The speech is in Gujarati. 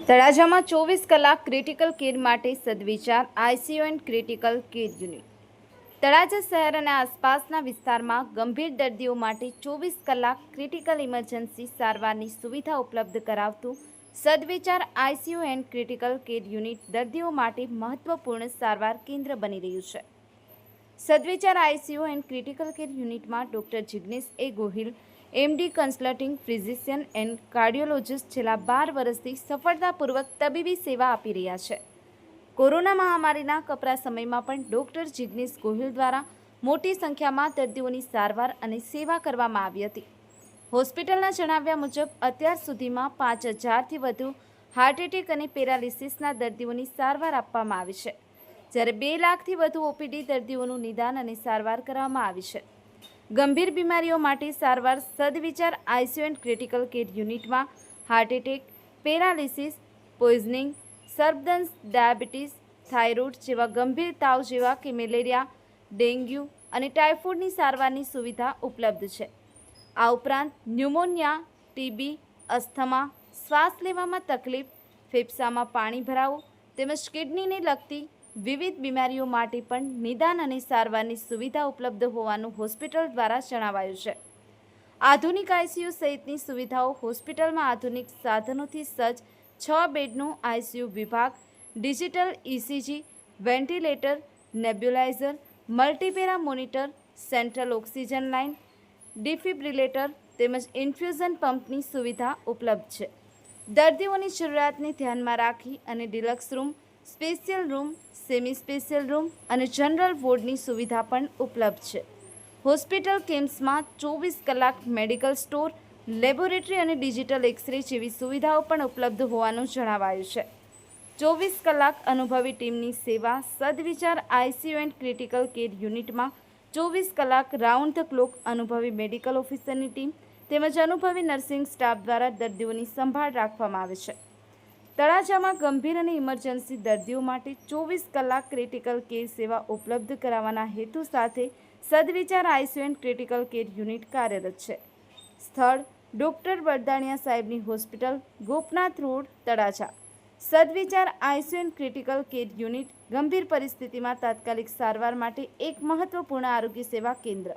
તળાજામાં 24 કલાક ક્રિટિકલ કેર માટે Sadvichar ICU and critical care unit. Talaja શહેર અને આસપાસના વિસ્તારમાં ગંભીર દર્દીઓ માટે 24 કલાક ક્રિટિકલ ઇમરજન્સી સારવારની સુવિધા ઉપલબ્ધ કરાવતું Sadvichar ICU and critical care unit દર્દીઓ માટે મહત્વપૂર્ણ સારવાર કેન્દ્ર બની રહ્યું છે. Sadvichar ICU and critical care યુનિટમાં doctor Jignesh A Gohil, MD consulting physician and cardiologist છેલ્લા 12 વર્ષથી સફળતાપૂર્વક તબીબી સેવા આપી રહ્યા છે. કોરોના મહામારીના કપરા સમયમાં પણ ડૉક્ટર જિગ્નેશ ગોહિલ દ્વારા મોટી સંખ્યામાં દર્દીઓની સારવાર અને સેવા કરવામાં આવી હતી. હોસ્પિટલના જણાવ્યા મુજબ અત્યાર સુધીમાં 5000થી વધુ હાર્ટ એટેક અને પેરાલિસિસના દર્દીઓની સારવાર આપવામાં આવી છે, જ્યારે 2 લાખથી વધુ ઓપીડી દર્દીઓનું નિદાન અને સારવાર કરવામાં આવી છે. ગંભીર બીમારીઓ માટે સારવાર Sadvichar ICU and critical care યુનિટમાં હાર્ટ એટેક, પેરાલિસિસ, પોઈઝનિંગ, સર્પદંશ, ડાયાબિટીસ, થાઇરોઇડ જેવા ગંભીર તાવ જેવા કે મેલેરિયા, ડેન્ગ્યુ અને ટાઇફોઇડની સારવારની સુવિધા ઉપલબ્ધ છે. આ ઉપરાંત ન્યુમોનિયા, ટીબી, અસ્થમા, શ્વાસ લેવામાં તકલીફ, ફેફસામાં પાણી ભરાવું તેમજ કિડનીને લગતી વિવિધ બીમારીઓ માટે પણ નિદાન અને સારવારની સુવિધા ઉપલબ્ધ હોવાનું હોસ્પિટલ દ્વારા જણાવાયું છે. આધુનિક આઈસીયુ સહિતની સુવિધાઓ હોસ્પિટલમાં આધુનિક સાધનોથી સજ્જ 6 બેડનું આઈસીયુ વિભાગ, digital ECG, ventilator, nebuliser, multipara monitor, central oxygen line, defibrillator તેમજ ઇન્ફ્યુઝન પંપની સુવિધા ઉપલબ્ધ છે. દર્દીઓની જરૂરિયાતને ધ્યાનમાં રાખી અને deluxe room, special room, semi special room અને જનરલ વોર્ડની સુવિધા પણ ઉપલબ્ધ છે. હોસ્પિટલ કેમ્પ્સમાં 24 કલાક મેડિકલ સ્ટોર, લેબોરેટરી અને ડિજિટલ એક્સરે જેવી સુવિધાઓ પણ ઉપલબ્ધ હોવાનું જણાવાયું છે. 24 કલાક અનુભવી ટીમની સેવા Sadvichar ICU and critical care યુનિટમાં 24 કલાક રાઉન્ડ ધ ક્લોક અનુભવી મેડિકલ ઓફિસરની ટીમ તેમજ અનુભવી નર્સિંગ સ્ટાફ દ્વારા દર્દીઓની સંભાળ રાખવામાં આવે છે. તળાજામાં ગંભીર અને ઇમરજન્સી દર્દીઓ માટે 24 કલાક ક્રિટિકલ કેર સેવા ઉપલબ્ધ કરાવવાના હેતુ સાથે Sadvichar ICU and critical care unit કાર્યરત છે. સ્થળ ડૉક્ટર બરદાણિયા સાહેબની hospital, Gopnath road, Talaja. Sadvichar ICU and critical care unit ગંભીર પરિસ્થિતિમાં તાત્કાલિક સારવાર માટે એક મહત્વપૂર્ણ આરોગ્ય સેવા કેન્દ્ર.